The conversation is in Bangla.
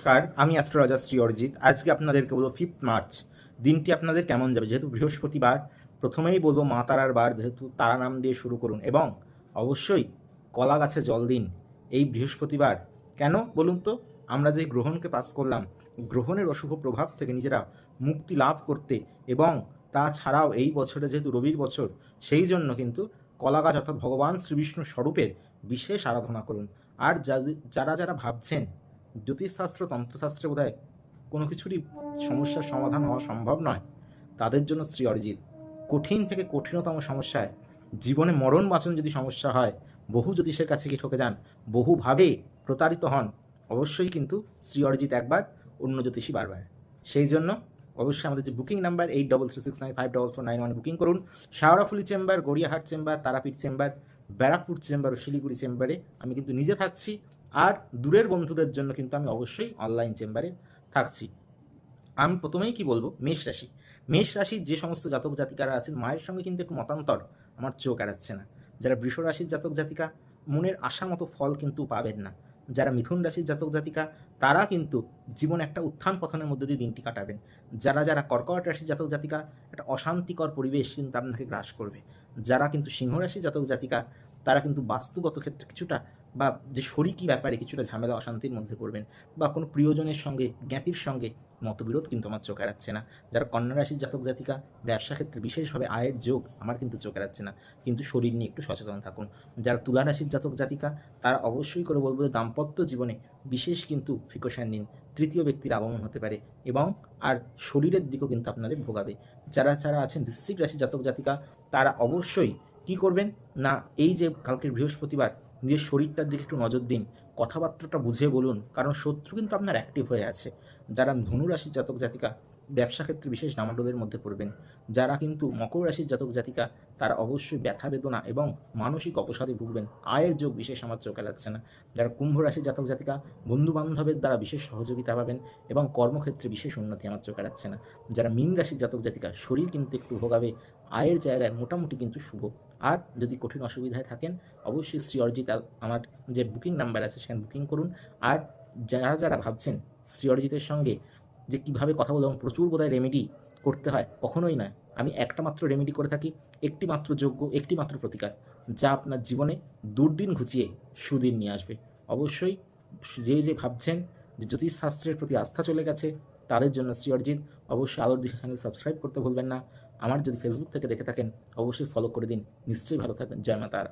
নমস্কার, আমি অ্যাস্ট্রোলজার শ্রী অরিজিৎ। আজকে আপনাদেরকে বলবো 5 মার্চ দিনটি আপনাদের কেমন যাবে। যেহেতু বৃহস্পতিবার, প্রথমেই বলবো মা তারার বার, যেহেতু তারা নাম দিয়ে শুরু করুন এবং অবশ্যই কলা গাছে জল দিন এই বৃহস্পতিবার। কেন বলুন তো? আমরা যে গ্রহণকে পাস করলাম, গ্রহণের অশুভ প্রভাব থেকে নিজেরা মুক্তি লাভ করতে এবং তাছাড়াও এই বছরে যেহেতু রবির বছর, সেই জন্য কিন্তু কলা গাছ অর্থাৎ ভগবান শ্রীবিষ্ণু স্বরূপের বিশেষ আরাধনা করুন। আর যারা যারা ভাবছেন জ্যোতিষশাস্ত্র তন্ত্রশাস্ত্রে বোধহয় কোনো কিছুরই সমস্যার সমাধান হওয়া সম্ভব নয়, তাদের জন্য শ্রী অরিজিৎ। কঠিন থেকে কঠিনতম সমস্যায়, জীবনে মরণ বাঁচন যদি সমস্যা হয়, বহু জ্যোতিষের কাছে গিয়ে ঠকে যান, বহুভাবে প্রতারিত হন, অবশ্যই কিন্তু শ্রী অরিজিৎ একবার, অন্য জ্যোতিষী বারবার। সেই জন্য অবশ্যই আমাদের যে বুকিং নাম্বার 8336954491 বুকিং করুন। Sheoraphuli chamber, Gariahat chamber, Tarapith chamber, Barrackpore chamber ও শিলিগুড়ি চেম্বারে আমি কিন্তু নিজে থাকছি। আর দূরের বন্ধুদের জন্য কিন্তু আমি অবশ্যই অনলাইন চেম্বারে থাকছি। আমি প্রথমেই কি বলবো, মেষ রাশি। মেষ রাশির যে সমস্ত জাতক জাতিকারা আছেন, মায়ের সঙ্গে কিন্তু একটু মতান্তর আমার চোখ এড়াচ্ছে না। যারা বৃষ রাশির জাতক জাতিকা, মনের আশা মতো ফল কিন্তু পাবেন না। যারা মিথুন রাশির জাতক জাতিকা, তারা কিন্তু জীবনে একটা উত্থান পতনের মধ্যে দিয়ে দিনটি কাটাবেন। যারা যারা কর্কট রাশির জাতক জাতিকা, একটা অশান্তিকর পরিবেশ কিন্তু আপনাকে গ্রাস করবে। যারা কিন্তু সিংহ রাশির জাতক জাতিকা, তারা কিন্তু বাস্তুগত ক্ষেত্রে কিছুটা বা যে শরিকি ব্যাপারে কিছুটা ঝামেলা অশান্তির মধ্যে পড়বেন, বা কোনো প্রিয়জনের সঙ্গে জ্ঞাতির সঙ্গে মতবিরোধ কিন্তু আমার চোখ এড়াচ্ছে না। যারা কন্যা রাশির জাতক জাতিকা, ব্যবসা ক্ষেত্রে বিশেষভাবে আয়ের যোগ আমার কিন্তু চোখ এড়াচ্ছে না, কিন্তু শরীর নিয়ে একটু সচেতন থাকুন। যারা তুলা রাশির জাতক জাতিকা, তারা অবশ্যই করে বলবো যে দাম্পত্য জীবনে বিশেষ কিন্তু প্রিকশন নিন। তৃতীয় ব্যক্তির আগমন হতে পারে এবং আর শরীরের দিকেও কিন্তু আপনাদের ভোগাবে। যারা যারা আছেন বৃশ্চিক রাশির জাতক জাতিকা, তারা অবশ্যই কি করবেন না, এই যে কালকের বৃহস্পতিবার, নিজের শরীরটার দিকে একটু নজর দিন, কথাবার্তাটা বুঝে বলুন, কারণ শত্রু কিন্তু আপনার অ্যাক্টিভ হয়ে আছে। যারা ধনু রাশির জাতক জাতিকা, ব্যবসা ক্ষেত্রে বিশেষ ডামাডোলের মধ্যে পড়বেন। যারা কিন্তু মকর রাশির জাতক জাতিকা, তারা অবশ্যই ব্যথা বেদনা এবং মানসিক অবসাদে ভুগবেন। আয়ের যোগ বিশেষ আমার চোখ এড়াচ্ছে না। যারা কুম্ভ রাশির জাতক জাতিকা, বন্ধু বান্ধবের দ্বারা বিশেষ সহযোগিতা পাবেন এবং কর্মক্ষেত্রে বিশেষ উন্নতি আমার চোখ এড়াচ্ছে না। যারা মীন রাশির জাতক জাতিকা, শরীর কিন্তু একটু ভোগাবে, আয়ের জায়গায় মোটামুটি কিন্তু শুভ। আর যদি কঠিন অসুবিধায় থাকেন, অবশ্যই শ্রী অরিজিৎ আমার যে বুকিং নাম্বার আছে সেখানে বুকিং করুন। আর যারা যারা ভাবছেন শ্রী অরিজিতের সঙ্গে যে কীভাবে কথা বলবো, প্রচুর বোধহয় রেমেডি করতে হয়, কখনোই নয়। আমি একটা মাত্র রেমেডি করে থাকি, একটি মাত্র যোগ্য, একটি মাত্র প্রতিকার, যা আপনার জীবনে দুর্দিন ঘুচিয়ে সুদিন নিয়ে আসবে। অবশ্যই যে যে ভাবছেন যে জ্যোতিষশাস্ত্রের প্রতি আস্থা চলে গেছে, তাদের জন্য শ্রী অরিজিৎ। অবশ্যই আলোর দিশা চ্যানেল সাবস্ক্রাইব করতে ভুলবেন না। আমার যদি ফেসবুক থেকে দেখে থাকেন, অবশ্যই ফলো করে দিন। নিশ্চয়ই ভালো থাকবেন। জয় মা তারা।